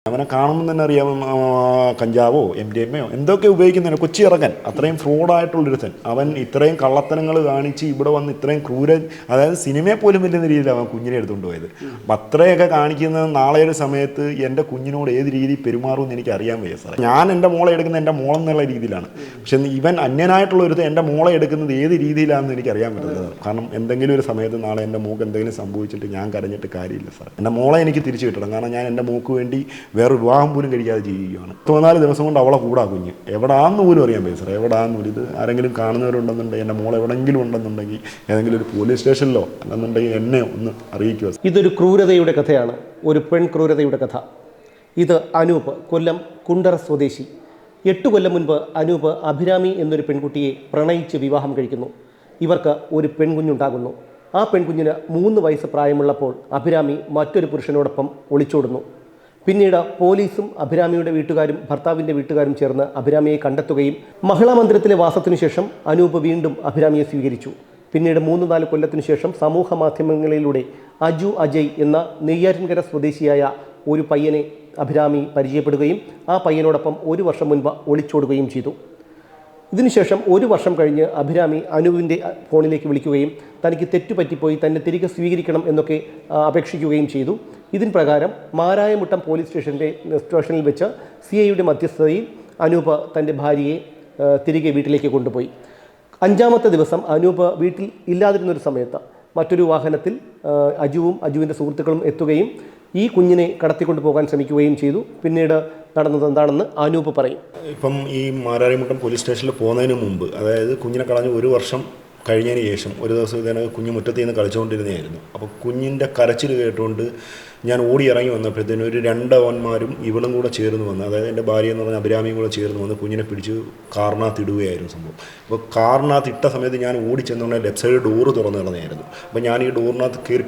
അവനെ കാണുമ്പോൾ തന്നെ അറിയാം കഞ്ചാവോ MDMA എന്തൊക്കെ ഉപയോഗിക്കുന്നതിന് കൊച്ചി ഇറങ്ങാൻ അത്രയും ഫ്രോഡായിട്ടുള്ളൊരുത്തൻ. അവൻ ഇത്രയും കള്ളത്തനങ്ങൾ കാണിച്ച് ഇവിടെ വന്ന് ഇത്രയും അതായത് സിനിമയെ പോലും വലിയ രീതിയിൽ അവൻ കുഞ്ഞിനെ എടുത്തുകൊണ്ട് പോയത്. അപ്പം അത്രയൊക്കെ കാണിക്കുന്നത് നാളെ ഒരു സമയത്ത് എൻ്റെ കുഞ്ഞിനോട് ഏത് രീതിയിൽ പെരുമാറുമെന്ന് എനിക്ക് അറിയാൻ വയ്യ സാറേ. ഞാൻ എൻ്റെ മോളെ എടുക്കുന്നത് എൻ്റെ മോളെന്നുള്ള രീതിയിലാണ്. പക്ഷെ ഇവൻ അന്യനായിട്ടുള്ള ഒരുത്തൻ എൻ്റെ മോളെ എടുക്കുന്നത് ഏത് രീതിയിലാണെന്ന് എനിക്ക് അറിയാൻ പറ്റുന്നത്. കാരണം എന്തെങ്കിലും ഒരു സമയത്ത് നാളെ എൻ്റെ മോൾക്ക് എന്തെങ്കിലും സംഭവിച്ചിട്ട് ഞാൻ കരഞ്ഞിട്ട് കാര്യമില്ല സാർ. എൻ്റെ മോളെ എനിക്ക് തിരിച്ചു കിട്ടണം. കാരണം ഞാൻ എൻ്റെ മോൾക്ക് വേണ്ടി വേറെ വിവാഹം പോലും കഴിക്കാതെ ജീവിക്കുകയാണ്. 34 ദിവസം കൊണ്ട് അവളെ കൂടാ കുഞ്ഞ് എവിടാന്ന് പോലും അറിയാൻ പറ്റും സാർ. എവിടാന്ന് പോലും ഇത് ആരെങ്കിലും കാണുന്നവരുണ്ടെന്നുണ്ടെങ്കിൽ എൻ്റെ മോൾ എവിടെയെങ്കിലും ഉണ്ടെന്നുണ്ടെങ്കിൽ ഏതെങ്കിലും ഒരു പോലീസ് സ്റ്റേഷനിലോ അല്ലെന്നുണ്ടെങ്കിൽ എന്നെ ഒന്ന് അറിയിക്കുക. ഇതൊരു ക്രൂരതയുടെ കഥയാണ്, ഒരു പെൺക്രൂരതയുടെ കഥ. ഇത് അനൂപ്, കൊല്ലം കുണ്ടറ സ്വദേശി. 8 കൊല്ലം മുൻപ് അനൂപ് അഭിരാമി എന്നൊരു പെൺകുട്ടിയെ പ്രണയിച്ച് വിവാഹം കഴിക്കുന്നു. ഇവർക്ക് ഒരു പെൺകുഞ്ഞുണ്ടാകുന്നു. ആ പെൺകുഞ്ഞിന് 3 വയസ്സ് പ്രായമുള്ളപ്പോൾ അഭിരാമി മറ്റൊരു പുരുഷനോടൊപ്പം ഒളിച്ചോടുന്നു. പിന്നീട് പോലീസും അഭിരാമിയുടെ വീട്ടുകാരും ഭർത്താവിൻ്റെ വീട്ടുകാരും ചേർന്ന് അഭിരാമിയെ കണ്ടെത്തുകയും മഹിളാ മന്ദിരത്തിലെ വാസത്തിനു ശേഷം അനൂപ് വീണ്ടും അഭിരാമിയെ സ്വീകരിച്ചു. പിന്നീട് 3-4 കൊല്ലത്തിനു ശേഷം സമൂഹ മാധ്യമങ്ങളിലൂടെ അജു അജയ് എന്ന നെയ്യാറ്റിൻകര സ്വദേശിയായ ഒരു പയ്യനെ അഭിരാമി പരിചയപ്പെടുകയും ആ പയ്യനോടൊപ്പം 1 വർഷം മുൻപ് ഒളിച്ചോടുകയും ചെയ്തു. ഇതിനുശേഷം 1 വർഷം കഴിഞ്ഞ് അഭിരാമി അനൂപിൻ്റെ ഫോണിലേക്ക് വിളിക്കുകയും തനിക്ക് തെറ്റുപറ്റിപ്പോയി തന്നെ തിരികെ സ്വീകരിക്കണം എന്നൊക്കെ അപേക്ഷിക്കുകയും ചെയ്തു. ഇതിൻ പ്രകാരം മാരായമുട്ടം പോലീസ് സ്റ്റേഷനിൽ വെച്ച് CIയുടെ മധ്യസ്ഥതയിൽ അനൂപ് തൻ്റെ ഭാര്യയെ തിരികെ വീട്ടിലേക്ക് കൊണ്ടുപോയി. 5ാമത്തെ ദിവസം അനൂപ് വീട്ടിൽ ഇല്ലാതിരുന്നൊരു സമയത്ത് മറ്റൊരു വാഹനത്തിൽ അജുവിൻ്റെ സുഹൃത്തുക്കളും എത്തുകയും ഈ കുഞ്ഞിനെ കടത്തിക്കൊണ്ട് പോകാൻ ശ്രമിക്കുകയും ചെയ്തു. പിന്നീട് നടന്നത് എന്താണെന്ന് അനൂപ് പറയും. ഇപ്പം ഈ മാരാരിമുട്ടം പോലീസ് സ്റ്റേഷനിൽ പോകുന്നതിന് മുമ്പ്, അതായത് കുഞ്ഞിനെ കളഞ്ഞ് 1 വർഷം കഴിഞ്ഞതിന് ശേഷം ഒരു ദിവസം ഇതിനെ കുഞ്ഞ് മുറ്റത്ത് നിന്ന് കളിച്ചുകൊണ്ടിരുന്നതായിരുന്നു. അപ്പോൾ കുഞ്ഞിൻ്റെ കരച്ചിൽ കേട്ടുകൊണ്ട് ഞാൻ ഓടി ഇറങ്ങി വന്നപ്പോഴത്തേനും ഒരു 2 അവന്മാരും ഇവളും കൂടെ ചേർന്ന് വന്ന്, അതായത് എൻ്റെ ഭാര്യ എന്ന് പറഞ്ഞ അഭിരാമിയും കൂടെ ചേർന്ന് വന്ന് കുഞ്ഞിനെ പിടിച്ച് കാറിനകത്ത് ഇടുകയായിരുന്നു സംഭവം. അപ്പോൾ കാറിനകത്ത് ഇട്ട സമയത്ത് ഞാൻ ഓടി ചെന്നുകൊണ്ട് ലെഫ്റ്റ് സൈഡ് ഡോറ് തുറന്നു കിടന്നായിരുന്നു. അപ്പോൾ ഞാൻ ഈ ഡോറിനകത്ത് കയറി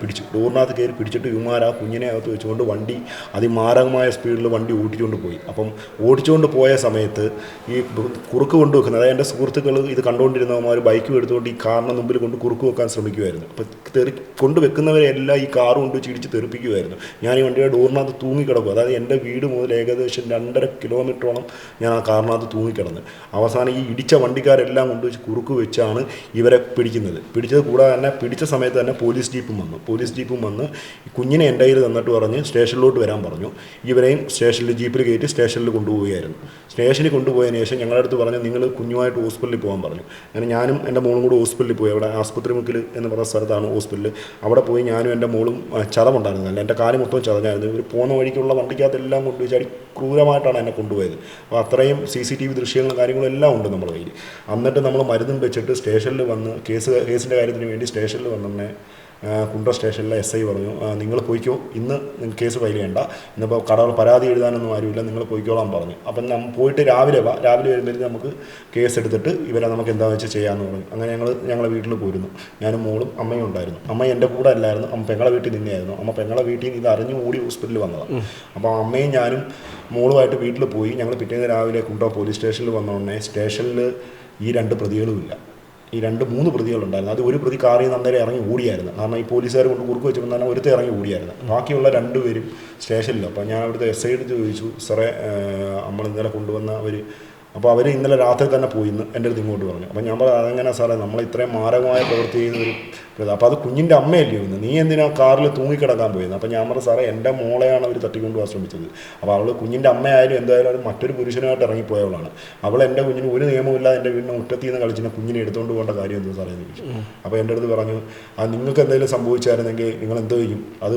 പിടിച്ചിട്ട് ഇവന്മാർ ആ കുഞ്ഞിനെ അകത്ത് വെച്ചുകൊണ്ട് വണ്ടി അതിമാരകമായ സ്പീഡിൽ വണ്ടി ഓടിച്ചുകൊണ്ട് പോയി. അപ്പം ഓടിച്ചുകൊണ്ട് പോയ സമയത്ത് ഈ കുറുക്ക് കൊണ്ടുവെക്കുന്നത്, അതായത് എൻ്റെ സുഹൃത്തുക്കൾ ഇത് കണ്ടുകൊണ്ടിരുന്നവന്മാർ ബൈക്കും എടുത്തുകൊണ്ട് ഈ കാറിന് മുമ്പിൽ കൊണ്ട് കുറുക്ക് വെക്കാൻ ശ്രമിക്കുമായിരുന്നു. അപ്പോൾ കൊണ്ടുവെക്കുന്നവരെല്ലാം ഈ കാറ് കൊണ്ട് ചിടിച്ച് തെറിപ്പിക്കുമായിരുന്നു. ഞാൻ ഈ വണ്ടിയുടെ ഡോറിനകത്ത് തൂങ്ങിക്കിടക്കും. അതായത് എൻ്റെ വീട് മുതൽ ഏകദേശം 2.5 കിലോമീറ്ററോളം ഞാൻ ആ കാറിനകത്ത് തൂങ്ങിക്കിടന്ന് അവസാനം ഈ ഇടിച്ച വണ്ടിക്കാരെല്ലാം കൊണ്ടുവച്ച് കുറുക്ക് വെച്ചാണ് ഇവരെ പിടിച്ചത്. കൂടാതെ തന്നെ പിടിച്ച സമയത്ത് തന്നെ പോലീസ് ജീപ്പും വന്ന് കുഞ്ഞിനെ എൻ്റെ കയ്യിൽ തന്നിട്ട് പറഞ്ഞ് സ്റ്റേഷനിലോട്ട് വരാൻ പറഞ്ഞു. ഇവരെയും ജീപ്പിൽ കയറ്റി സ്റ്റേഷനിൽ കൊണ്ടുപോവുകയായിരുന്നു. സ്റ്റേഷനിൽ കൊണ്ടുപോയതിന് ശേഷം ഞങ്ങളുടെ അടുത്ത് പറഞ്ഞു നിങ്ങൾ കുഞ്ഞുമായിട്ട് ഹോസ്പിറ്റലിൽ പോകാൻ പറഞ്ഞു. അങ്ങനെ ഞാനും എൻ്റെ മോളും കൂടെ ഹോസ്പിറ്റലിൽ പോയി. അവിടെ ആസ്പത്രി മുക്കിൽ എന്ന് പറഞ്ഞ സ്ഥലത്താണ് ഹോസ്പിറ്റൽ. അവിടെ പോയി ഞാനും എൻ്റെ മോളും ചതവുണ്ടായിരുന്നില്ല. എൻ്റെ കാല് മൊത്തം ചതഞ്ഞായിരുന്നു. ഇവർ പോകുന്ന വഴിക്കുള്ള വണ്ടിക്കകത്തെല്ലാം കൊണ്ടുപോയി ചാടി ക്രൂരമായിട്ടാണ് എന്നെ കൊണ്ടുപോയത്. അപ്പോൾ അത്രയും CCTV ദൃശ്യങ്ങളും കാര്യങ്ങളും എല്ലാം ഉണ്ട് നമ്മുടെ കയ്യിൽ. എന്നിട്ട് നമ്മൾ മരുന്നും വെച്ചിട്ട് സ്റ്റേഷനിൽ വന്ന് കേസിൻ്റെ കാര്യത്തിന് വേണ്ടി സ്റ്റേഷനിൽ വന്നെ കുണ്ടറ സ്റ്റേഷനിലെ SI പറഞ്ഞു നിങ്ങൾ പോയിക്കോ, ഇന്ന് നിങ്ങൾ കേസ് ഫയൽ ചെയ്യേണ്ട, ഇന്നിപ്പോൾ കടകൾ പരാതി എഴുതാനൊന്നും ആരുമില്ല, നിങ്ങൾ പോയിക്കോളാൻ പറഞ്ഞു. അപ്പം പോയിട്ട് രാവിലെ വരുമ്പോഴത്തേക്ക് നമുക്ക് കേസ് എടുത്തിട്ട് ഇവരെ നമുക്ക് എന്താണെന്ന് വെച്ചാൽ ചെയ്യാമെന്ന് പറഞ്ഞു. അങ്ങനെ ഞങ്ങളെ വീട്ടിൽ പോയിരുന്നു. ഞാനും മോളും അമ്മയും ഉണ്ടായിരുന്നു. അമ്മ എൻ്റെ കൂടെ അല്ലായിരുന്നു, അമ്മ പെങ്ങളെ വീട്ടിൽ നിന്നെയായിരുന്നു. അമ്മ പെങ്ങളെ വീട്ടിൽ നിന്ന് ഇത് അറിഞ്ഞ് ഓടി ഹോസ്പിറ്റലിൽ വന്നതാണ്. അപ്പോൾ അമ്മയും ഞാനും മോളുമായിട്ട് വീട്ടിൽ പോയി. ഞങ്ങൾ പിറ്റേന്ന് രാവിലെ കുണ്ടറ പോലീസ് സ്റ്റേഷനിൽ വന്നോടനെ സ്റ്റേഷനിൽ ഈ 2 പ്രതികളുമില്ല. ഈ 2-3 പ്രതികളുണ്ടായിരുന്നു. അത് ഒരു പ്രതി കാറിൽ നിന്ന് അന്നേരം ഇറങ്ങി ഓടിയായിരുന്നു. കാരണം ഈ പോലീസുകാർ കൊണ്ട് കുറുക്ക് വെച്ചപ്പോൾ തന്നെ ഒരുത്തർ ഇറങ്ങി ഓടിയായിരുന്നു. ബാക്കിയുള്ള 2 പേരും സ്റ്റേഷനിൽ. അപ്പോൾ ഞാൻ അവിടുത്തെ SI എടുത്ത് ചോദിച്ചു, സാറേ നമ്മൾ ഇന്നലെ കൊണ്ടുവന്ന അപ്പോൾ അവർ ഇന്നലെ രാത്രി തന്നെ പോയി എന്ന് എൻ്റെ അടുത്ത് ഇങ്ങോട്ട് പറഞ്ഞു. അപ്പോൾ ഞാൻ പറഞ്ഞു അതെങ്ങനെ സാറേ, നമ്മൾ ഇത്രയും മാരകമായ പ്രവൃത്തി ചെയ്യുന്ന ഒരു അപ്പോൾ അത് കുഞ്ഞിൻ്റെ അമ്മയല്ലയോ ഇന്ന്, നീ എന്തിനാ കാറിൽ തൂങ്ങിക്കിടക്കാൻ പോയത്? അപ്പോൾ ഞാൻ പറഞ്ഞു സാറേ എൻ്റെ മോളെയാണ് അവർ തട്ടിക്കൊണ്ടുപോകാൻ ശ്രമിച്ചത്. അപ്പോൾ അവൾ കുഞ്ഞിൻ്റെ അമ്മയായാലും എന്തായാലും അത് മറ്റൊരു പുരുഷനുമായിട്ട് ഇറങ്ങിപ്പോയവളാണ്. അവൾ എൻ്റെ കുഞ്ഞിന് ഒരു നിയമമില്ലാതെ എൻ്റെ വീടിന് മുറ്റത്തിൽ നിന്ന് കളിച്ചിട്ട് കുഞ്ഞിനെ എടുത്തുകൊണ്ട് പോകേണ്ട കാര്യം എന്തോ സാറേ എന്ന് ചോദിച്ചു. അപ്പോൾ എൻ്റെ അടുത്ത് പറഞ്ഞു അത് നിങ്ങൾക്ക് എന്തെങ്കിലും സംഭവിച്ചായിരുന്നെങ്കിൽ നിങ്ങൾ എന്തോ ചെയ്യും, അത്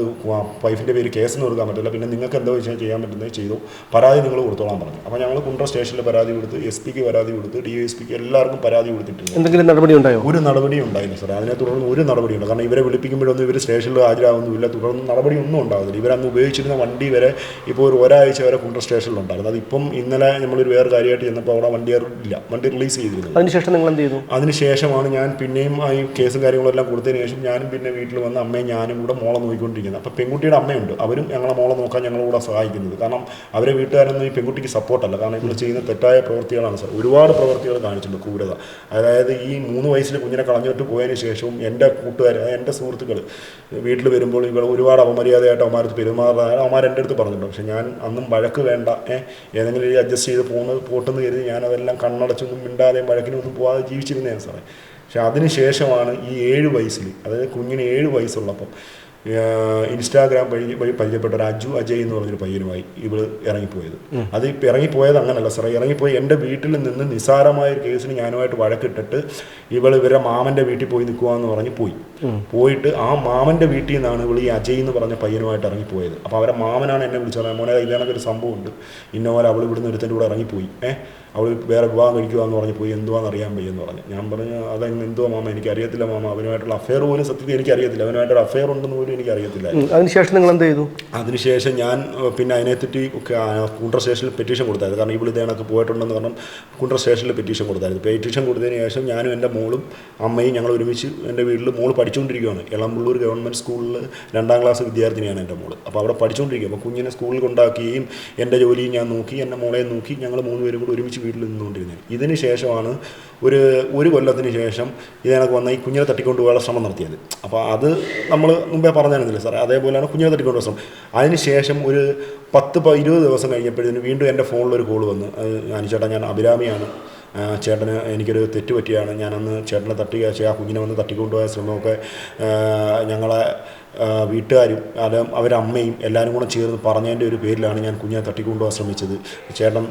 വൈഫിൻ്റെ പേര് കേസെന്ന് കൊടുക്കാൻ പറ്റില്ല, പിന്നെ നിങ്ങൾക്ക് എന്തോ ചെയ്യാൻ പറ്റുന്നത് ചെയ്തു, പരാതി നിങ്ങൾ കൊടുത്തോളാൻ പറഞ്ഞു. അപ്പോൾ ഞങ്ങൾ കുണ്ടറ സ്റ്റേഷനിൽ പരാതി കൊടുത്ത്, SP-ക്ക് പരാതി കൊടുത്ത്, DSPക്ക് എല്ലാവർക്കും പരാതി കൊടുത്തിട്ടുണ്ട്. എന്തെങ്കിലും നടപടി ഉണ്ടായോ? ഒരു നടപടിയും ഉണ്ടായില്ല സാറേ. അതിനെ തുടർന്ന് ഒരു നടപടിയുണ്ട്. കാരണം ഇവരെ വിളിപ്പിക്കുമ്പോഴൊന്നും ഇവർ സ്റ്റേഷനിൽ ഹാജരാകുന്നില്ല. തുടർന്ന് നടപടിയൊന്നും ഉണ്ടാകുന്നില്ല. ഇവരന്ന് ഉപയോഗിച്ചിരുന്ന വണ്ടി വരെ ഇപ്പോൾ ഒരാഴ്ച വരെ കുണ്ടറ സ്റ്റേഷനിലുണ്ടായിരുന്നു. അതിപ്പം ഇന്നലെ നമ്മളൊരു വേറെ കാര്യമായിട്ട് ചെന്നപ്പോൾ അവിടെ വണ്ടി റിലീസ് ചെയ്തിരുന്നു. അതിനുശേഷം നിങ്ങൾ എന്ത് ചെയ്തു? അതിനുശേഷമാണ് ഞാൻ പിന്നെയും ഈ കേസും കാര്യങ്ങളെല്ലാം കൊടുത്തതിന് ശേഷം ഞാനും പിന്നെ വീട്ടിൽ വന്ന് അമ്മയും ഞാനും കൂടെ മോളെ നോക്കിക്കൊണ്ടിരിക്കുന്നത്. അപ്പോൾ പെൺകുട്ടിയുടെ അമ്മയുണ്ട്, അവരും ഞങ്ങളെ മോളെ നോക്കാൻ ഞങ്ങളെ കൂടെ സഹായിക്കുന്നത്. കാരണം അവരെ വീട്ടുകാരൊന്നും ഈ പെൺകുട്ടിക്ക് സപ്പോർട്ടല്ല. കാരണം ഇവിടെ ചെയ്യുന്ന തെറ്റായ പ്രവൃത്തികളാണ് സാർ. ഒരുപാട് പ്രവൃത്തികൾ കാണിച്ചിട്ടുണ്ട്, ക്രൂരത. അതായത് ഈ 3 വയസ്സിൽ കുഞ്ഞിനെ കളഞ്ഞിട്ട് പോയതിന് ശേഷവും എൻ്റെ കൂട്ടുകാർ, എൻ്റെ സുഹൃത്തുക്കൾ വീട്ടിൽ വരുമ്പോൾ ഇവൾ ഒരുപാട് അപമര്യാദയായിട്ട് അവന്മാരത്ത് പെരുമാറാൻ അവന്മാർ എൻ്റെ അടുത്ത് പറഞ്ഞിട്ടുണ്ട്. പക്ഷേ ഞാൻ അന്നും വഴക്ക് വേണ്ട, ഏതെങ്കിലും രീതി അഡ്ജസ്റ്റ് ചെയ്ത് പോട്ടെന്ന് കരുതി ഞാനതെല്ലാം കണ്ണടച്ചൊന്നും മിണ്ടാതെയും വഴക്കിനൊന്നും പോകാതെ ജീവിച്ചിരുന്നതാണ് സാറേ. പക്ഷെ അതിന് ശേഷമാണ് ഈ 7 വയസ്സിൽ, അതായത് കുഞ്ഞിന് 7 വയസ്സുള്ളപ്പം ഇൻസ്റ്റാഗ്രാം വഴി പരിചയപ്പെട്ട ഒരു അജയ് എന്ന് പറഞ്ഞൊരു പയ്യനുമായി ഇവള് ഇറങ്ങിപ്പോയത്. അത് ഇപ്പം ഇറങ്ങിപ്പോയത് അങ്ങനല്ല സാറേ. ഇറങ്ങിപ്പോയി എൻ്റെ വീട്ടിൽ നിന്ന് നിസ്സാരമായൊരു കേസിന് ഞാനുമായിട്ട് വഴക്കിട്ടിട്ട് ഇവരെ മാമൻ്റെ വീട്ടിൽ പോയി നിൽക്കുകയെന്ന് പറഞ്ഞ് പോയിട്ട് ആ മാമൻ്റെ വീട്ടിൽ നിന്നാണ് ഇവൾ ഈ അജയ് എന്ന് പറഞ്ഞ പയ്യനുമായിട്ട് ഇറങ്ങിപ്പോയത്. അപ്പോൾ അവരെ മാമനാണ് എന്നെ വിളിച്ചത്, മോനെ ഇതിനൊക്കെ സംഭവമുണ്ട്, ഇന്ന പോലെ അവൾ ഇവിടുന്ന് ഒരുത്തൻ്റെ കൂടെ ഇറങ്ങിപ്പോയി, അവൾ വേറെ വിവാഹം കഴിക്കുക എന്ന് പറഞ്ഞ് പോയി, എന്തുവാന്ന് അറിയാൻ വയ്യെന്ന് പറഞ്ഞു. ഞാൻ പറഞ്ഞു അതെങ്ങനെ എന്തുവാ മാമ, എനിക്കറിയത്തില്ല മാമ, അവനുമായിട്ടുള്ള അഫെയർ പോലും സത്യത്തിൽ എനിക്കറിയത്തില്ല, അവനുമായിട്ടൊരു അഫെയർ ഉണ്ടെന്ന് പോലും എനിക്കറിയത്തില്ല. അതിനുശേഷം നിങ്ങൾ എന്ത് ചെയ്തു? അതിനുശേഷം ഞാൻ പിന്നെ അതിനെപ്പറ്റി കുണ്ട്ര സ്റ്റേഷനിൽ പെറ്റീഷൻ കൊടുത്തായിരുന്നു. കാരണം ഇവിടെ ഇതേണൊക്കെ പോയിട്ടുണ്ടെന്ന് പറഞ്ഞാൽ കുണ്ട്ര സ്റ്റേഷനിൽ പെറ്റീഷൻ കൊടുത്തായിരുന്നു. പെറ്റീഷൻ കൊടുത്തതിന് ശേഷം ഞാനും എൻ്റെ മോളും അമ്മയും ഞങ്ങൾ ഒരുമിച്ച് എൻ്റെ വീട്ടിൽ മോള് പഠിച്ചുകൊണ്ടിരിക്കുകയാണ്. എളമ്പള്ളൂർ ഗവൺമെൻറ് സ്കൂളിൽ 2ാം ക്ലാസ് വിദ്യാർത്ഥിനിയാണ് എൻ്റെ മോള്. അപ്പോൾ അവിടെ പഠിച്ചുകൊണ്ടിരിക്കുക. അപ്പോൾ കുഞ്ഞിനെ സ്കൂളിൽ കൊണ്ടാക്കുകയും എൻ്റെ ജോലിയും ഞാൻ നോക്കി, എൻ്റെ മോളെ നോക്കി, ഞങ്ങൾ 3 പേരും കൂടി ഒരുമിച്ച് വീട്ടിൽ നിന്നുകൊണ്ടിരുന്നത്. ഇതിന് ശേഷമാണ് ഒരു കൊല്ലത്തിന് ശേഷം ഇതിനൊക്കെ വന്ന ഈ കുഞ്ഞിനെ തട്ടിക്കൊണ്ടുപോകാനുള്ള ശ്രമം നടത്തിയത്. അപ്പോൾ അത് നമ്മൾ മുമ്പേ പറഞ്ഞിരുന്നില്ല സാറേ, അതേപോലെയാണ് കുഞ്ഞിനെ തട്ടിക്കൊണ്ടുപോകാൻ ശ്രമം. അതിന് ശേഷം ഒരു 10-20 ദിവസം കഴിഞ്ഞപ്പോഴത്തേന് വീണ്ടും എൻ്റെ ഫോണിലൊരു കോൾ വന്നു. ചേട്ടാ, ഞാൻ അഭിരാമിയാണ്, ചേട്ടന് എനിക്കൊരു തെറ്റ് പറ്റിയാണ്, ഞാനന്ന് ചേട്ടനെ ആ കുഞ്ഞിനെ വന്ന് തട്ടിക്കൊണ്ടുപോയ ശ്രമമൊക്കെ ഞങ്ങളെ വീട്ടുകാരും അവരമ്മയും എല്ലാവരും കൂടെ ചേർന്ന് പറഞ്ഞതിൻ്റെ ഒരു പേരിലാണ് ഞാൻ കുഞ്ഞിനെ തട്ടിക്കൊണ്ടുപോകാൻ ശ്രമിച്ചത്. ചേട്ടൻ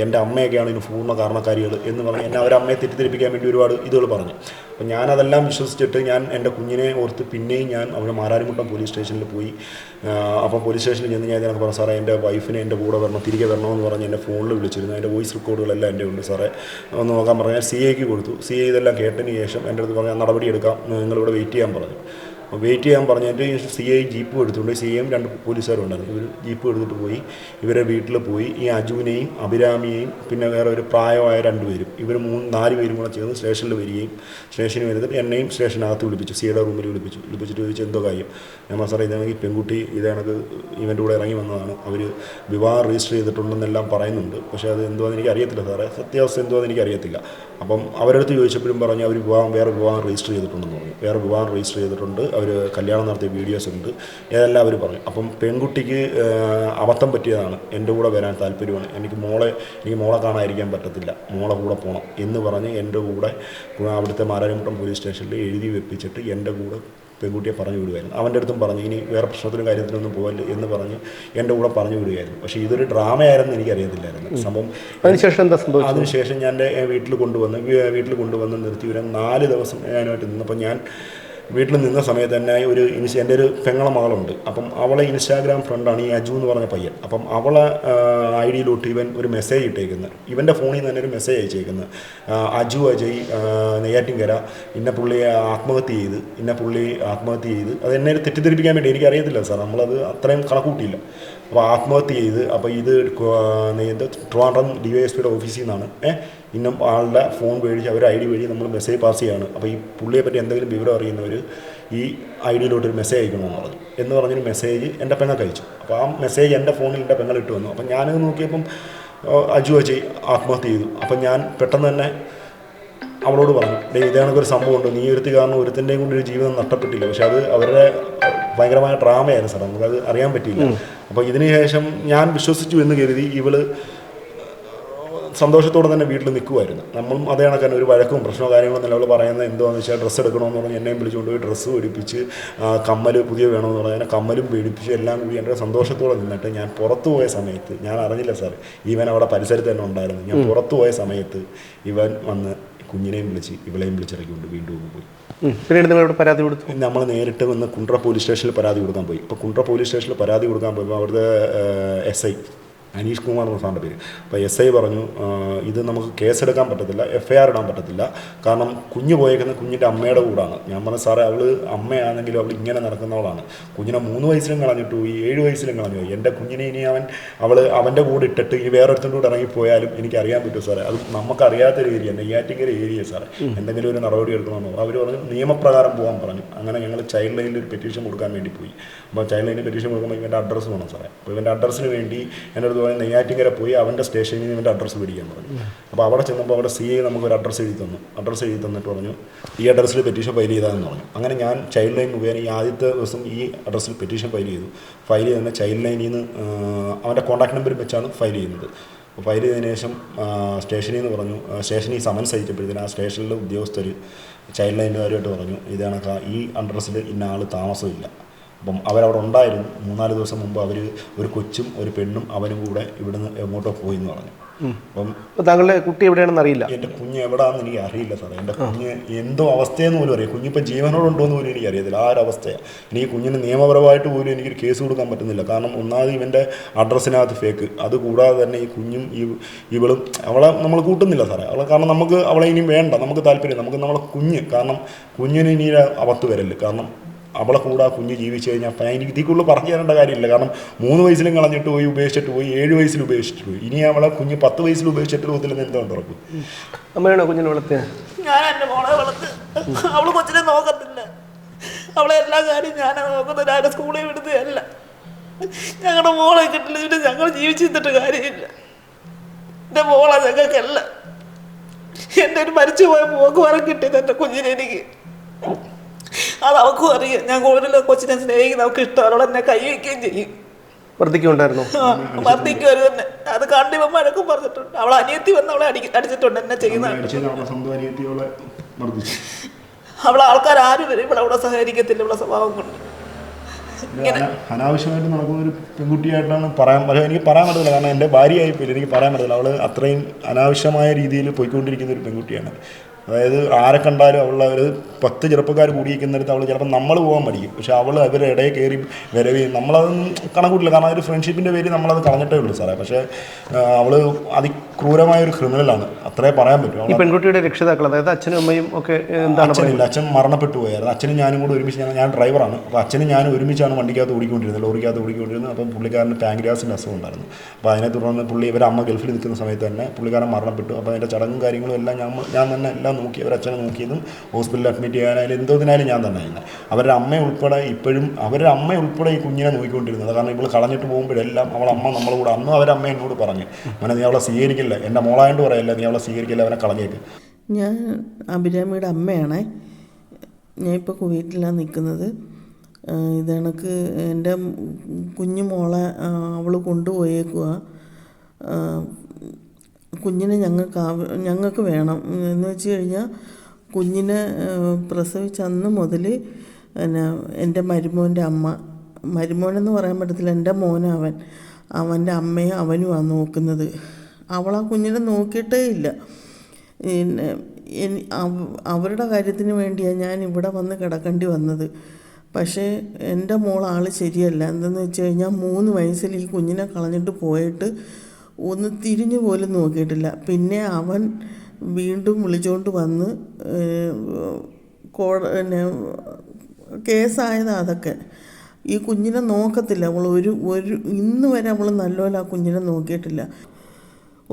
എൻ്റെ അമ്മയൊക്കെയാണ് ഇതിന് പൂർണ്ണ കാരണക്കാരികൾ എന്ന് പറഞ്ഞ് എന്നെ അവരമ്മയെ തെറ്റിദ്ധരിപ്പിക്കാൻ വേണ്ടി ഒരുപാട് ഇതുകൾ പറഞ്ഞു. അപ്പം ഞാനതെല്ലാം വിശ്വസിച്ചിട്ട് ഞാൻ എൻ്റെ കുഞ്ഞിനെ ഓർത്ത് പിന്നെയും ഞാൻ അവിടെ മാരാരിമുട്ടം പോലീസ് സ്റ്റേഷനിൽ പോയി. അപ്പം പോലീസ് സ്റ്റേഷനിൽ ചെന്ന് ഞാൻ ഇതിനൊക്കെ പറഞ്ഞു, സാറേ എൻ്റെ വൈഫിനെ എൻ്റെ കൂടെ വരണം, തിരികെ വരണമെന്ന് പറഞ്ഞ് എൻ്റെ ഫോണിൽ വിളിച്ചിരുന്നു. എൻ്റെ വോയിസ് റെക്കോർഡുകളെല്ലാം എൻ്റെ ഉണ്ട് സാറേ, ഒന്ന് നോക്കാൻ പറഞ്ഞാൽ CIക്ക് കൊടുത്തു. CI ഇതെല്ലാം കേട്ടതിന് ശേഷം എൻ്റെ അടുത്ത് പറഞ്ഞാൽ നടപടി എടുക്കാം, നിങ്ങളിവിടെ വെയിറ്റ് ചെയ്യാൻ പറഞ്ഞു. വെയിറ്റ് ചെയ്യാൻ പറഞ്ഞിട്ട് CI ജീപ്പ് എടുത്തുകൊണ്ട്, CIയും 2 പോലീസുകാരും ഉണ്ടായിരുന്നു, ഇവർ ജീപ്പ് എടുത്തിട്ട് പോയി ഇവരെ വീട്ടിൽ പോയി ഈ അജുവിനെയും അഭിരാമിയെയും പിന്നെ വേറെ ഒരു പ്രായമായ 2 പേരും ഇവർ 4 പേരും കൂടെ ചേർന്ന് സ്റ്റേഷനിൽ വരികയും സ്റ്റേഷനിൽ വരുന്നിട്ട് എന്നെയും സ്റ്റേഷനകത്ത് വിളിപ്പിച്ചു. CIയുടെ റൂമിൽ വിളിപ്പിച്ചിട്ട് ചോദിച്ചു എന്തോ കാര്യം. ഞാൻ സാറേ ഇതാണെങ്കിൽ പെൺകുട്ടി ഇതേണക്ക് ഇവൻ്റെ കൂടെ ഇറങ്ങി വന്നതാണ്, അവർ വിവാഹം രജിസ്റ്റർ ചെയ്തിട്ടുണ്ടെന്നെല്ലാം പറയുന്നുണ്ട്, പക്ഷേ അത് എന്തുവാന്ന് എനിക്ക് അറിയത്തില്ല സാറേ, സത്യാവസ്ഥ എന്തുവാന്ന് എനിക്കറിയത്തില്ല. അപ്പം അവരടുത്ത് ചോദിച്ചപ്പോഴും പറഞ്ഞു അവർ വേറെ വിവാഹം രജിസ്റ്റർ ചെയ്തിട്ടുണ്ടെന്ന് പറഞ്ഞു. വേറെ വിവാഹം രജിസ്റ്റർ ചെയ്തിട്ടുണ്ട്, അവർ കല്യാണം നടത്തിയ വീഡിയോസ് ഉണ്ട്, ഏതെല്ലാം അവർ പറഞ്ഞു. അപ്പം പെൺകുട്ടിക്ക് അബദ്ധം പറ്റിയതാണ്, എൻ്റെ കൂടെ വരാൻ താല്പര്യമാണ്, എനിക്ക് മോളെ കാണാതിരിക്കാൻ പറ്റത്തില്ല, മോളെ കൂടെ പോകണം എന്ന് പറഞ്ഞ് എൻ്റെ കൂടെ അവിടുത്തെ മാരാരിമുട്ടം പോലീസ് സ്റ്റേഷനിൽ എഴുതി വെപ്പിച്ചിട്ട് എൻ്റെ കൂടെ പെൺകുട്ടിയെ പറഞ്ഞു വിടുകയായിരുന്നു. അവൻ്റെ അടുത്തും പറഞ്ഞു ഇനി വേറെ പ്രശ്നത്തിനും കാര്യത്തിനൊന്നും പോകല്ലേ എന്ന് പറഞ്ഞ് എൻ്റെ കൂടെ പറഞ്ഞു വിടുകയായിരുന്നു. പക്ഷേ ഇതൊരു ഡ്രാമയായിരുന്നു എനിക്കറിയത്തില്ലായിരുന്നു സംഭവം. അതിനുശേഷം എന്താ സംഭവിച്ചത്? അതിനുശേഷം ഞാൻ എൻ്റെ വീട്ടിൽ കൊണ്ടുവന്ന് നിർത്തി വരാൻ 4 ദിവസം ഞാനുമായിട്ട് നിന്നപ്പോൾ ഞാൻ വീട്ടിൽ നിന്ന സമയത്ത് തന്നെ എൻ്റെ ഒരു പെങ്ങളെ മകളുണ്ട്. അപ്പം അവളെ ഇൻസ്റ്റാഗ്രാം ഫ്രണ്ടാണ് ഈ അജു എന്ന് പറഞ്ഞ പയ്യൻ. അപ്പം അവളെ ഐഡിയിലോട്ട് ഇവൻ ഒരു മെസ്സേജ് ഇട്ടേക്കുന്നത്, ഇവൻ്റെ ഫോണിൽ നിന്ന് തന്നെ ഒരു മെസ്സേജ് അയച്ചേക്കുന്നത്, അജയ് നെയ്യാറ്റിൻകര പുള്ളി ആത്മഹത്യ ചെയ്ത് അത് എന്നെ തെറ്റിദ്ധരിപ്പിക്കാൻ വേണ്ടി, എനിക്കറിയത്തില്ല സാർ, നമ്മളത് അത്രയും കണക്കൂട്ടിയില്ല. അപ്പോൾ ആത്മഹത്യ ചെയ്ത്, അപ്പോൾ ഇത് ട്രിവാൻഡ്രം DYSPയുടെ ഓഫീസിൽ നിന്നാണ് ഇന്നും ആളുടെ ഫോൺ വഴി അവർ ID വഴി നമ്മൾ മെസ്സേജ് പാസ് ചെയ്യുകയാണ്. അപ്പോൾ ഈ പുള്ളിയെ പറ്റി എന്തെങ്കിലും വിവരം അറിയുന്നവർ ഈ ഐഡിയിലോട്ടൊരു മെസ്സേജ് അയക്കണമെന്ന് പറഞ്ഞൊരു മെസ്സേജ് എൻ്റെ പെങ്ങൾക്ക് അയച്ചു. അപ്പോൾ ആ മെസ്സേജ് എൻ്റെ ഫോണിൽ എൻ്റെ പെങ്ങളിട്ട് വന്നു. അപ്പം ഞാനത് നോക്കിയപ്പം അജയ് ആത്മഹത്യ ചെയ്തു. അപ്പം ഞാൻ പെട്ടെന്ന് തന്നെ അവളോട് പറഞ്ഞു, ഇതേണൊക്കെ ഒരു സംഭവമുണ്ട്, നീ ഒരുത്തി കാരണം ഒരുത്തിൻ്റെയും കൊണ്ട് ഒരു ജീവിതം നഷ്ടപ്പെട്ടില്ല, പക്ഷെ അത് അവരുടെ ഭയങ്കരമായ ഡ്രാമയായിരുന്നു സാർ, നമുക്കത് അറിയാൻ പറ്റിയില്ല. അപ്പോൾ ഇതിന് ശേഷം ഞാൻ വിശ്വസിച്ചു എന്ന് കരുതി ഇവള് സന്തോഷത്തോടെ തന്നെ വീട്ടിൽ നിൽക്കുമായിരുന്നു. നമ്മളും അതേ കണക്കാണ്, ഒരു വഴക്കും പ്രശ്നമോ കാര്യങ്ങളോ നിലവിൽ പറയുന്നത് എന്താണെന്ന് വെച്ചാൽ ഡ്രസ്സ് എടുക്കണമെന്ന് പറഞ്ഞ് എന്നെയും വിളിച്ചുകൊണ്ട് പോയി ഡ്രസ്സ് മേടിപ്പിച്ച്, കമ്മൽ പുതിയ വേണമെന്ന് പറഞ്ഞാൽ കമ്മലും മേടിപ്പിച്ച് എല്ലാം കൂടി എൻ്റെ സന്തോഷത്തോടെ നിന്നിട്ട് ഞാൻ പുറത്തു പോയ സമയത്ത് ഞാൻ അറിഞ്ഞില്ല സാർ, ഇവൻ അവിടെ പരിസരത്ത് തന്നെ ഉണ്ടായിരുന്നു. ഞാൻ പുറത്തു പോയ സമയത്ത് ഇവൻ വന്ന് കുഞ്ഞിനെയും വിളിച്ച് ഇവളെയും വിളിച്ചിറക്കിക്കൊണ്ട് വീണ്ടും പോയി. പിന്നീട് നിങ്ങളോട് പരാതി കൊടുത്തു? നമ്മൾ നേരിട്ട് വന്ന് കുണ്ട്ര പോലീസ് സ്റ്റേഷനിൽ പരാതി കൊടുക്കാൻ പോയി. ഇപ്പോൾ കുണ്ട്ര പോലീസ് സ്റ്റേഷനിൽ പരാതി കൊടുക്കാൻ പോയപ്പോൾ അവിടുത്തെ SI അനീഷ് കുമാർ എന്ന സാറിൻ്റെ പേര്. അപ്പോൾ SI പറഞ്ഞു ഇത് നമുക്ക് കേസെടുക്കാൻ പറ്റത്തില്ല, FIR ഇടാൻ പറ്റത്തില്ല, കാരണം കുഞ്ഞ് പോയേക്കുന്ന കുഞ്ഞിൻ്റെ അമ്മയുടെ കൂടാണ്. ഞാൻ പറഞ്ഞു സാറേ, അവൾ അമ്മയാണെങ്കിലും അവൾ ഇങ്ങനെ നടക്കുന്നവളാണ്, കുഞ്ഞിനെ 3 വയസ്സിലും കളഞ്ഞിട്ടു പോയി, 7 വയസ്സിലും കളഞ്ഞു പോയി, എൻ്റെ കുഞ്ഞിനെ ഇനി അവൻ്റെ കൂടെ ഇട്ടിട്ട് ഇനി വേറൊരുത്തൻ്റെ കൂടെ ഇറങ്ങിപ്പോയാലും എനിക്കറിയാൻ പറ്റും സാറേ, അത് നമുക്കറിയാത്തൊരു ഏരിയ, നെയ്യാറ്റിൻകര ഏരിയ സാറേ, എന്തെങ്കിലും ഒരു നടപടി എടുക്കണമെന്ന് അവർ പറഞ്ഞു. നിയമപ്രകാരം പോകാൻ പറഞ്ഞു. അങ്ങനെ ഞങ്ങൾ ചൈൽഡ് ലൈനിൽ ഒരു പെറ്റീഷൻ കൊടുക്കാൻ വേണ്ടി പോയി. അപ്പോൾ ചൈൽഡ് ലൈനിൽ പെറ്റീഷൻ കൊടുക്കുമ്പോൾ ഇവൻ്റെ അഡ്രസ്സ് വേണം സാറേ. അപ്പോൾ ഇവൻ്റെ അഡ്രസ്സിന് വേണ്ടി എൻ്റെ അടുത്ത് പോയി നെയ്യാറ്റിൻകര പോയി അവൻ്റെ സ്റ്റേഷനിൽ നിന്ന് ഇവൻ്റെ അഡ്രസ്സ് പിടിക്കാൻ പറഞ്ഞു. അപ്പോൾ അവിടെ ചെന്നപ്പോൾ അവിടെ CI നമുക്കൊരു അഡ്രസ്സ് എഴുതി തന്നു. അഡ്രസ്സ് എഴുതി തന്നിട്ട് പറഞ്ഞു ഈ അഡ്രസ്സിൽ പെറ്റീഷൻ ഫയൽ ചെയ്താന്ന് പറഞ്ഞു. അങ്ങനെ ഞാൻ ചൈൽഡ് ലൈൻ മുഖേന ഈ ആദ്യത്തെ ദിവസം ഈ അഡ്രസ്സിൽ പെറ്റീഷൻ ഫയൽ ചെയ്തു. ഫയൽ ചെയ്ത് തന്നെ ചൈൽഡ് ലൈനിൽ നിന്ന് അവൻ്റെ കോൺടാക്ട് നമ്പർ വെച്ചാണ് ഫയൽ ചെയ്യുന്നത്. അപ്പോൾ ഫയൽ ചെയ്തതിന് ശേഷം സ്റ്റേഷനിൽ നിന്ന് പറഞ്ഞു, സ്റ്റേഷനിൽ സമൻസ് അയച്ചപ്പോഴത്തേന് ആ സ്റ്റേഷനിലെ ഉദ്യോഗസ്ഥർ ചൈൽഡ് ലൈനുകാരുമായിട്ട് പറഞ്ഞു ഇത് കണക്കാ ഈ അഡ്രസ്സിൽ ഇന്ന ആൾ താമസമില്ല. അപ്പം അവരവിടെ ഉണ്ടായിരുന്നു. 3-4 ദിവസം മുമ്പ് അവർ ഒരു കൊച്ചും ഒരു പെണ്ണും അവനും കൂടെ ഇവിടുന്ന് എങ്ങോട്ടോ പോയി എന്ന് പറഞ്ഞു. അപ്പം താങ്കളുടെ കുട്ടി എവിടെയാണെന്ന് അറിയില്ല. എൻ്റെ കുഞ്ഞ് എവിടെയാണെന്ന് എനിക്ക് അറിയില്ല സാറേ. എൻ്റെ കുഞ്ഞ് എന്തോ അവസ്ഥയെന്ന് പോലും അറിയാം. കുഞ്ഞിപ്പോൾ ജീവനോടുണ്ടോയെന്ന് പോലും എനിക്ക് അറിയത്തില്ല. ആ ഒരു അവസ്ഥയാണ്. എനിക്ക് കുഞ്ഞിന് നിയമപരമായിട്ട് പോലും എനിക്കൊരു കേസ് കൊടുക്കാൻ പറ്റുന്നില്ല. കാരണം ഒന്നാമത് ഇവൻ്റെ അഡ്രസ്സിനകത്ത് ഫേക്ക്, അതുകൂടാതെ തന്നെ ഈ കുഞ്ഞും ഇവളും അവളെ നമ്മൾ കൂട്ടുന്നില്ല സാറേ. അവളെ കാരണം നമുക്ക് അവളെ ഇനിയും വേണ്ട, നമുക്ക് താല്പര്യം, നമുക്ക് നമ്മളെ കുഞ്ഞ്, കാരണം കുഞ്ഞിന് ഇനി അവത്ത് വരല്. കാരണം അവളെ കൂടെ ആ കുഞ്ഞ് ജീവിച്ചു കഴിഞ്ഞാൽ എനിക്ക് ഇതിക്കുള്ള പറഞ്ഞു തരേണ്ട കാര്യമില്ല. കാരണം 3 വയസ്സിലും കളഞ്ഞിട്ട് പോയി, ഉപേക്ഷിച്ചിട്ട് പോയി, 7 വയസ്സിൽ ഉപേക്ഷിച്ചിട്ട് പോയി. ഇനി അവളെ കുഞ്ഞ് 10 വയസ്സിൽ ഉപേക്ഷിച്ചിട്ട് പോകത്തില്ലെന്ന് എന്താണ് ഉറപ്പ്? അമ്മയാണോ കുഞ്ഞിനെ വളർത്തിയ? ഞാൻ എൻ്റെ മോളെ വളർത്ത്. അവള് കൊച്ചിനെ നോക്കത്തില്ല. അവളെ എല്ലാ കാര്യം ഞാനാണ് നോക്കുന്നത്. ഞാൻ സ്കൂളിൽ വിടുന്നതല്ല. ഞങ്ങളുടെ മോളെ കിട്ടില്ല, ഞങ്ങൾ ജീവിച്ചിരുന്നിട്ട് കാര്യമില്ല. എൻ്റെ മോളെ ഞങ്ങൾക്കല്ല. എൻ്റെ ഒരു മരിച്ചു പോയ പോക്ക് വരം കിട്ടിയത് എൻ്റെ കുഞ്ഞിനെ എനിക്ക്. അത് അവൾക്കും അറിയാം. ഞാൻ കൂടുതൽ കൊച്ചിനെ സ്നേഹിക്കുന്ന അവൾക്ക് ഇഷ്ടം. അവളോട് എന്നെ കൈവയ്ക്കുകയും ചെയ്യും. വർദ്ധിക്കുണ്ടായിരുന്നു. വർദ്ധിക്കുവരും തന്നെ. അത് കണ്ടിവ മഴക്കും പറഞ്ഞിട്ടുണ്ട്. അവളെ അനിയത്തി വന്ന് അവളെ അടിച്ചിട്ടുണ്ട്. എന്നെ ചെയ്യുന്ന അവളെ ആൾക്കാർ ആരും വരും ഇവിടെ സഹകരിക്കത്തില്ല. ഇവിടെ സ്വഭാവം കൊണ്ട് അനാവശ്യമായിട്ട് നടക്കുന്ന ഒരു പെൺകുട്ടിയായിട്ടാണ് എനിക്ക് പറയാൻ പറ്റില്ല. കാരണം എൻ്റെ ഭാര്യയായിപ്പോയില്ല, എനിക്ക് പറയാൻ പറ്റില്ല. അവൾ അത്രയും അനാവശ്യമായ രീതിയിൽ പോയിക്കൊണ്ടിരിക്കുന്ന ഒരു പെൺകുട്ടിയാണ്. അതായത് ആരെ കണ്ടാലും അവളുടെ ഒരു 10 ചെറുപ്പക്കാർ കൂടിയിരിക്കുന്നിടത്ത് അവൾ ചിലപ്പോൾ നമ്മൾ പോകാൻ മടിക്കും. പക്ഷെ അവൾ അവരുടെ ഇടയിൽ കയറി വരവേ നമ്മളതൊന്നും കണക്കൂട്ടില്ല. കാരണം ഒരു ഫ്രണ്ട്ഷിപ്പിൻ്റെ പേര് നമ്മളത് കളഞ്ഞിട്ടേ ഉള്ളൂ സാറേ. പക്ഷേ അവൾ അതിക്രൂരമായ ഒരു ക്രിമിനലാണ്, അത്രേ പറയാൻ പറ്റും. ഈ പെൺകുട്ടിയുടെ രക്ഷിതാക്കൾ, അതായത് അച്ഛനും അമ്മയും ഒക്കെ എന്താണ്? അച്ഛനില്ല, അച്ഛൻ മരണപ്പെട്ടു പോയായിരുന്നു. അച്ഛനും ഞാനും കൂടെ ഒരുമിച്ച്, ഞാൻ ഡ്രൈവറാണ്. അപ്പോൾ അച്ഛനും ഞാനും ഒരുമിച്ചാണ് വണ്ടിക്കകത്ത് ഓടിക്കൊണ്ടിരുന്നത്, ലോറിക്കകത്ത് ഓടിക്കൊണ്ടിരുന്നത്. അപ്പം പുള്ളിക്കാരന് പാങ്ക്രിയാസിൻ്റെ അസുഖം ഉണ്ടായിരുന്നു. അപ്പോൾ അതിനെ തുടർന്ന് ഇവരെ അമ്മ ഗൾഫിൽ നിൽക്കുന്ന സമയത്ത് തന്നെ പുള്ളിക്കാരൻ മരണപ്പെട്ടു. അപ്പോൾ അതിൻ്റെ ചടങ്ങും കാര്യങ്ങളും എല്ലാം ഞാൻ തന്നെ എല്ലാം നോക്കി. അവരച്ഛനെ നോക്കിയതും ഹോസ്പിറ്റലിൽ അഡ്മിറ്റ് ചെയ്യാനായാലും എന്തോതിനായാലും ഞാൻ തന്നെ ആയിരുന്നു. അവരുടെ അമ്മ ഉൾപ്പെടെ ഇപ്പോഴും അവരുടെ അമ്മ ഉൾപ്പെടെ ഈ കുഞ്ഞിനെ നോക്കിക്കൊണ്ടിരുന്നത്. കാരണം ഇവൾ കളഞ്ഞിട്ട് പോകുമ്പോഴെല്ലാം അവളെ അമ്മ നമ്മളെ കൂടെ, അന്നും അവരുടെ അമ്മ എന്നോട് പറഞ്ഞു, അവനെ നീ അവളെ സ്വീകരിക്കില്ല, എൻ്റെ മോളായിട്ട് പറയല്ല, നീ അവളെ സ്വീകരിക്കില്ല, അവനെ കളഞ്ഞേക്ക്. ഞാൻ അഭിരാമിയുടെ അമ്മയാണ്. ഞാൻ ഇപ്പോൾ കുവൈറ്റിലാണ് നിൽക്കുന്നത്. ഇത് കണക്ക് എൻ്റെ കുഞ്ഞു മോളെ അവൾ കൊണ്ടുപോയേക്കുക. കുഞ്ഞിനെ ഞങ്ങൾക്ക് വേണം എന്ന് വെച്ച് കഴിഞ്ഞാൽ കുഞ്ഞിനെ പ്രസവിച്ച അന്ന് മുതൽ എൻ്റെ മരുമോൻ്റെ അമ്മ, മരുമോനെന്ന് പറയാൻ പറ്റത്തില്ല, എൻ്റെ മോനവൻ, അവൻ്റെ അമ്മയും അവനുമാണ് നോക്കുന്നത്. അവളാ കുഞ്ഞിനെ നോക്കിയിട്ടേ ഇല്ല. പിന്നെ അവരുടെ കാര്യത്തിന് വേണ്ടിയാണ് ഞാൻ ഇവിടെ വന്ന് കിടക്കേണ്ടി വന്നത്. പക്ഷേ എൻ്റെ മോൾ ആൾ ശരിയല്ല. എന്തെന്ന് വെച്ച് കഴിഞ്ഞാൽ 3 വയസ്സിൽ ഈ കുഞ്ഞിനെ കളഞ്ഞിട്ട് പോയിട്ട് ഒന്ന് തിരിഞ്ഞു പോലും നോക്കിയിട്ടില്ല. പിന്നെ അവൻ വീണ്ടും വിളിച്ചുകൊണ്ട് വന്ന് കേസായതാണ് അതൊക്കെ. ഈ കുഞ്ഞിനെ നോക്കത്തില്ല അവൾ. ഒരു ഇന്ന് വരെ അവൾ നല്ലപോലെ ആ കുഞ്ഞിനെ നോക്കിയിട്ടില്ല.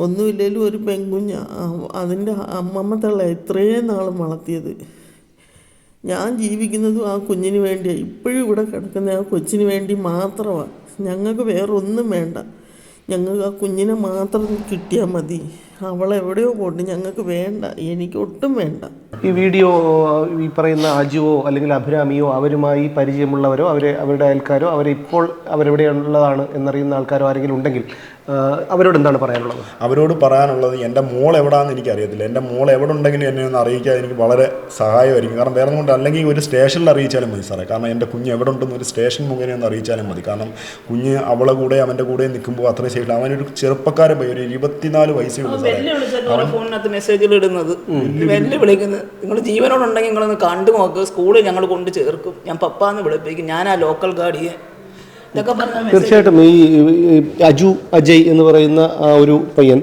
ഒന്നുമില്ലെങ്കിലും ഒരു പെൺകുഞ്ഞ്, അതിൻ്റെ അമ്മമ്മ തള്ള ഇത്രയും നാളും വളർത്തിയത്. ഞാൻ ജീവിക്കുന്നതും ആ കുഞ്ഞിന് വേണ്ടിയാണ്. ഇപ്പോഴും ഇവിടെ കിടക്കുന്ന ആ കൊച്ചിന് വേണ്ടി മാത്രമാണ്. ഞങ്ങൾക്ക് വേറെ ഒന്നും വേണ്ട. ഞങ്ങൾക്ക് ആ കുഞ്ഞിനെ മാത്രം കിട്ടിയാൽ മതി. അവളെവിടെയോ പോട്ടെ, ഞങ്ങൾക്ക് വേണ്ട, എനിക്ക് ഒട്ടും വേണ്ട. ഈ വീഡിയോ ഈ പറയുന്ന അജുവോ അല്ലെങ്കിൽ അഭിരാമിയോ അവരുമായി പരിചയമുള്ളവരോ അവരുടെ അയൽക്കാരോ അവരിപ്പോൾ അവരെവിടെയുള്ളതാണ് എന്നറിയുന്ന ആൾക്കാരോ ആരെങ്കിലും ഉണ്ടെങ്കിൽ അവരോട് എന്താണ് പറയാനുള്ളത്? അവരോട് പറയാനുള്ളത്, എൻ്റെ മോൾ എവിടെയാണെന്ന് എനിക്കറിയത്തില്ല. എൻ്റെ മോൾ എവിടെ ഉണ്ടെങ്കിലും എന്നെ ഒന്ന് അറിയിക്കാൻ എനിക്ക് വളരെ സഹായമായിരിക്കും. കാരണം വേറെ കൊണ്ട് അല്ലെങ്കിൽ ഒരു സ്റ്റേഷനിൽ അറിയിച്ചാലും മതി സാറേ. കാരണം എൻ്റെ കുഞ്ഞ് എവിടെ ഉണ്ടെന്ന് ഒരു സ്റ്റേഷൻ മുഖേന ഒന്ന് അറിയിച്ചാലും മതി. കാരണം കുഞ്ഞ് അവളെ കൂടെ അവൻ്റെ കൂടെ നിൽക്കുമ്പോൾ അത്രയും സേഫ്. അവനൊരു ചെറുപ്പക്കാരൻ പോയി, ഒരു 24 വയസ്സേ ഉള്ളൂ സാറേ. ഫോണിനകത്ത് മെസ്സേജുകൾ ഇടുന്നത്, വെല്ലുവിളിക്കുന്നത്, നിങ്ങൾ ജീവനോടുണ്ടെങ്കിൽ നിങ്ങളൊന്ന് കണ്ടു നോക്ക്, സ്കൂളിൽ ഞങ്ങൾ കൊണ്ട് ചേർക്കും, ഞാൻ പപ്പാന്ന് വിളിപ്പിക്കും, ഞാൻ ആ ലോക്കൽ ഗാർഡിയെ. തീർച്ചയായിട്ടും ഈ അജയ് എന്ന് പറയുന്ന ആ ഒരു പയ്യൻ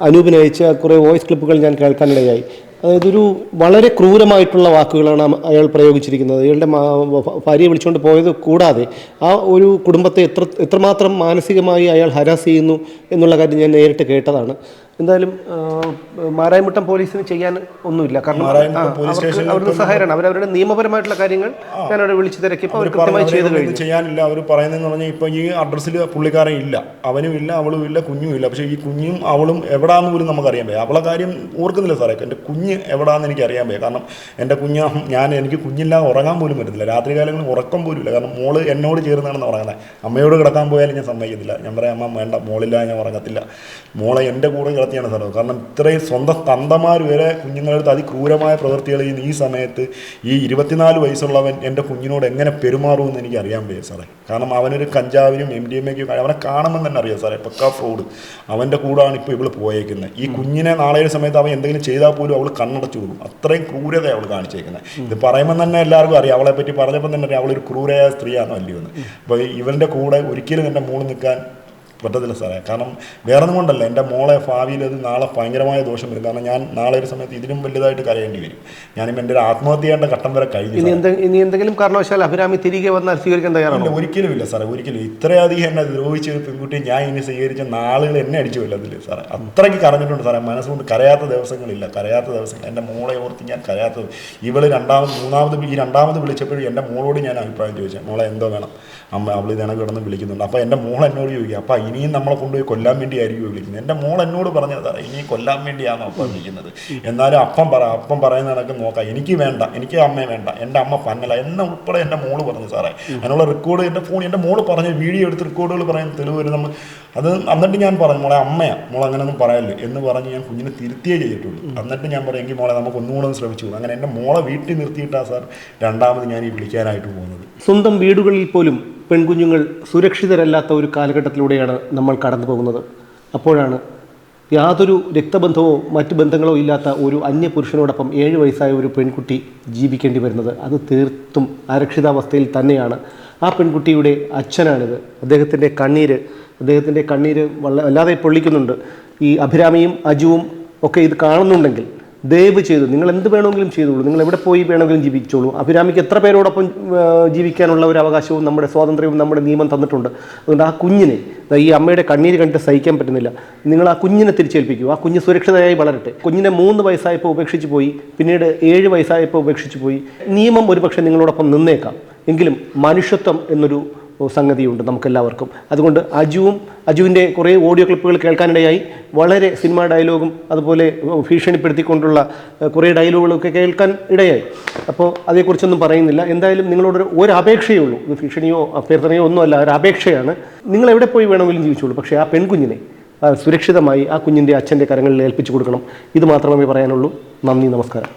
അനൂപിന് അയച്ച കുറേ വോയിസ് ക്ലിപ്പുകൾ ഞാൻ കേൾക്കാനിടയായി. അതായത് ഒരു വളരെ ക്രൂരമായിട്ടുള്ള വാക്കുകളാണ് അയാൾ പ്രയോഗിച്ചിരിക്കുന്നത്. അയാളുടെ ഭാര്യയെ വിളിച്ചുകൊണ്ട് പോയത് കൂടാതെ ആ ഒരു കുടുംബത്തെ എത്രമാത്രം മാനസികമായി അയാൾ ഹരാസ് ചെയ്യുന്നു എന്നുള്ള കാര്യം ഞാൻ നേരിട്ട് കേട്ടതാണ്. എന്തായാലും മാരായമുട്ടം പോലീസിന് ചെയ്യാൻ ഒന്നുമില്ല, കാരണം അവരുടെ സഹായമാണ്. അവരവരുടെ നിയമപരമായിട്ടുള്ള കാര്യങ്ങൾ ഞാൻ അവിടെ വിളിച്ചു തിരക്കിയപ്പോൾ അവർ കൃത്യമായി ചെയ്ത് കഴിഞ്ഞു. ചെയ്യാനില്ല. അവർ പറയുന്നതെന്ന് പറഞ്ഞാൽ ഇപ്പോൾ ഈ അഡ്രസ്സിൽ പുള്ളിക്കാരൻ ഇല്ല, അവനും ഇല്ല, അവളും ഇല്ല, കുഞ്ഞും ഇല്ല. പക്ഷേ ഈ കുഞ്ഞും അവളും എവിടാന്ന് പോലും നമുക്കറിയാൻ വയ്യ. അവളെ കാര്യം ഓർക്കുന്നില്ല സാറേ. എൻ്റെ കുഞ്ഞ് എവിടാന്ന് എനിക്ക് അറിയാൻ വയ്യ. കാരണം എൻ്റെ എനിക്ക് കുഞ്ഞില്ലാതെ ഉറങ്ങാൻ പോലും പറ്റുന്നില്ല. രാത്രി കാലങ്ങളിൽ ഉറക്കം പോലും ഇല്ല. കാരണം മോള് എന്നോട് ചേർന്നാണെന്ന് ഉറങ്ങുന്നത്. അമ്മയോട് കിടക്കാൻ പോയാലും ഞാൻ സമ്മതിക്കത്തില്ല. ഞാൻ പറയാം, അമ്മ വേണ്ട, മോളില്ലാതെ ഞാൻ ഉറങ്ങത്തില്ല. മോളെ എൻ്റെ കൂടെ കിടത്തിയാണ് സാറേ. കാരണം ഇത്രയും സ്വന്തം തന്തമാർ വരെ കുഞ്ഞുങ്ങളെടുത്ത് അതിക്രൂരമായ പ്രവൃത്തികൾ ഈ സമയത്ത് ഈ 24 വയസ്സുള്ളവൻ എൻ്റെ കുഞ്ഞിനോട് എങ്ങനെ പെരുമാറുമെന്ന് എനിക്ക് അറിയാൻ വയ്യ സാറേ. കാരണം അവനൊരു കഞ്ചാവിനും MDMA അവനെ കാണുമ്പോൾ തന്നെ അറിയാം സാറേ, പക്കാ ഫ്രോഡ്. അവൻ്റെ കൂടാണ് ഇപ്പോൾ ഇവള് പോയേക്കുന്നത്. ഈ കുഞ്ഞിനെ നാളെ ഒരു സമയത്ത് അവൻ എന്തെങ്കിലും ചെയ്താൽ പോലും അവൾ കണ്ണടച്ചു കൊടുക്കും. അത്രയും ക്രൂരത അവൾ കാണിച്ചേക്കുന്നത്. ഇത് പറയുമ്പോൾ തന്നെ എല്ലാവർക്കും അറിയാം, അവളെ പറ്റി പറഞ്ഞപ്പോൾ തന്നെ അറിയാം അവളൊരു ക്രൂരയായ സ്ത്രീയാണോ അല്ലയോ എന്ന്. അപ്പോൾ ഇവൻ്റെ കൂടെ ഒരിക്കലും എൻ്റെ മോള് നിൽക്കാൻ പറ്റത്തില്ല സാറേ. കാരണം വേറെ ഒന്നും കൊണ്ടല്ല, എൻ്റെ മോളെ ഭാവിയിൽ അത് നാളെ ഭയങ്കരമായ ദോഷം വരും. കാരണം ഞാൻ നാളെ ഒരു സമയത്ത് ഇതിനും വലുതായിട്ട് കരയേണ്ടി വരും. ഞാനിപ്പോൾ എൻ്റെ ഒരു ആത്മഹത്യ ചെയ്യേണ്ട ഘട്ടം വരെ കഴിഞ്ഞു. ഇനി എന്തെങ്കിലും കാരണവശാൽ അഭിരാമി തിരികെ വന്നാൽ സ്വീകരിക്കാൻ തയ്യാറാണ്? ഒരിക്കലും ഇല്ല സാറേ, ഒരിക്കലും. ഇത്രയധികം എന്നെ ദ്രോഹിച്ച ഒരു പെൺകുട്ടിയെ ഞാൻ ഇനി സ്വീകരിച്ച നാളുകൾ എന്നെ അടിച്ചു കൊല്ലത്തില്ല സാറേ. അത്രയ്ക്ക് കരഞ്ഞിട്ടുണ്ട് സാറേ. മനസ്സുകൊണ്ട് കരയാത്ത ദിവസങ്ങളില്ല, കരയാത്ത ദിവസങ്ങൾ. എൻ്റെ മോളെ ഓർത്ത് ഞാൻ കരയാത്തത്. ഇവള് രണ്ടാമത് വിളിച്ചപ്പോഴും എൻ്റെ മോളോട് ഞാൻ അഭിപ്രായം ചോദിച്ചത്, മോളെ എന്തോ വേണം അമ്മ, അവൾ ഇതിനെ കിടന്ന് വിളിക്കുന്നുണ്ട്. അപ്പോൾ എൻ്റെ മോൾ എന്നോട് ചോദിക്കുക, അപ്പം ഇനിയും നമ്മളെ കൊണ്ടുപോയി കൊല്ലാൻ വേണ്ടി ആയിരിക്കും വിളിക്കുന്നത്. എൻ്റെ മോൾ എന്നോട് പറഞ്ഞത് സാറേ, ഇനി കൊല്ലാൻ വേണ്ടിയാണോ അപ്പം വിളിക്കുന്നത്. എന്നാലും അപ്പം പറയുന്ന കണക്ക് നോക്കാം, എനിക്ക് വേണ്ട, എനിക്ക് അമ്മയെ വേണ്ട, എൻ്റെ അമ്മ പന്നല എന്നെ ഉൾപ്പെടെ എൻ്റെ മോള് പറഞ്ഞു സാറേ. അതിനുള്ള റെക്കോർഡ് എൻ്റെ ഫോണിൽ എൻ്റെ മോള് പറഞ്ഞ വീഡിയോ എടുത്ത് റെക്കോർഡുകൾ പറയുന്ന തെളിവ് വരും. നമ്മൾ അത് എന്നിട്ട് ഞാൻ പറഞ്ഞു, മോളെ അമ്മയാണ്, മോൾ അങ്ങനെയൊന്നും പറയല്ലേ എന്ന് പറഞ്ഞ് ഞാൻ കുഞ്ഞിനെ തിരുത്തിയേ ചെയ്തിട്ടുള്ളൂ. എന്നിട്ട് ഞാൻ പറയും, എങ്കിൽ മോളെ നമുക്ക് ഒന്നുകൂടെ ശ്രമിച്ചു. അങ്ങനെ എൻ്റെ മോളെ വീട്ടിൽ നിർത്തിയിട്ടാണ് സാർ രണ്ടാമത് ഞാൻ ഈ വിളിക്കാനായിട്ട് പോകുന്നത്. സ്വന്തം വീടുകളിൽ പോലും പെൺകുഞ്ഞുങ്ങൾ സുരക്ഷിതരല്ലാത്ത ഒരു കാലഘട്ടത്തിലൂടെയാണ് നമ്മൾ കടന്നു പോകുന്നത്. അപ്പോഴാണ് യാതൊരു രക്തബന്ധമോ മറ്റ് ബന്ധങ്ങളോ ഇല്ലാത്ത ഒരു അന്യപുരുഷനോടൊപ്പം 7 വയസ്സായ ഒരു പെൺകുട്ടി ജീവിക്കേണ്ടി വരുന്നത്. അത് തീർത്തും അരക്ഷിതാവസ്ഥയിൽ തന്നെയാണ്. ആ പെൺകുട്ടിയുടെ അച്ഛനാണിത്. അദ്ദേഹത്തിൻ്റെ കണ്ണീര് വല്ലാതെ പൊള്ളിക്കുന്നുണ്ട്. ഈ അഭിരാമിയും അജുവും ഒക്കെ ഇത് കാണുന്നുണ്ടെങ്കിൽ ദയവ് ചെയ്തു നിങ്ങൾ എന്ത് വേണമെങ്കിലും ചെയ്തോളൂ, നിങ്ങൾ എവിടെ പോയി വേണമെങ്കിലും ജീവിച്ചോളൂ. അഭിരാമിക്ക് എത്ര പേരോടൊപ്പം ജീവിക്കാനുള്ള ഒരു അവകാശവും നമ്മുടെ സ്വാതന്ത്ര്യവും നമ്മുടെ നിയമം തന്നിട്ടുണ്ട്. അതുകൊണ്ട് ആ കുഞ്ഞിനെ, ഈ അമ്മയുടെ കണ്ണീര് കണ്ടിട്ട് സഹിക്കാൻ പറ്റുന്നില്ല, നിങ്ങൾ ആ കുഞ്ഞിനെ തിരിച്ചേൽപ്പിക്കൂ. ആ കുഞ്ഞ് സുരക്ഷിതരായി വളരട്ടെ. കുഞ്ഞിനെ 3 വയസ്സായപ്പോൾ ഉപേക്ഷിച്ച് പോയി, പിന്നീട് 7 വയസ്സായപ്പോൾ ഉപേക്ഷിച്ച് പോയി. നിയമം ഒരുപക്ഷെ നിങ്ങളോടൊപ്പം നിന്നേക്കാം, എങ്കിലും മനുഷ്യത്വം എന്നൊരു സംഗതിയുണ്ട് നമുക്കെല്ലാവർക്കും. അതുകൊണ്ട് അജുവിൻ്റെ കുറേ ഓഡിയോ ക്ലിപ്പുകൾ കേൾക്കാനിടയായി. വളരെ സിനിമാ ഡയലോഗും അതുപോലെ ഭീഷണിപ്പെടുത്തിക്കൊണ്ടുള്ള കുറേ ഡയലോഗുകളൊക്കെ കേൾക്കാൻ ഇടയായി. അപ്പോൾ അതേക്കുറിച്ചൊന്നും പറയുന്നില്ല. എന്തായാലും നിങ്ങളോട് ഒരു അപേക്ഷയേ ഉള്ളൂ. ഇത് ഭീഷണിയോ അഭ്യർത്ഥനയോ ഒന്നുമല്ല, ഒരു അപേക്ഷയാണ്. നിങ്ങൾ എവിടെ പോയി വേണമെങ്കിലും ജീവിച്ചോളൂ, പക്ഷേ ആ പെൺകുഞ്ഞിനെ സുരക്ഷിതമായി ആ കുഞ്ഞിൻ്റെ അച്ഛൻ്റെ കരങ്ങളിൽ ഏൽപ്പിച്ചു കൊടുക്കണം. ഇത് മാത്രമേ പറയാനുള്ളൂ. നന്ദി, നമസ്കാരം.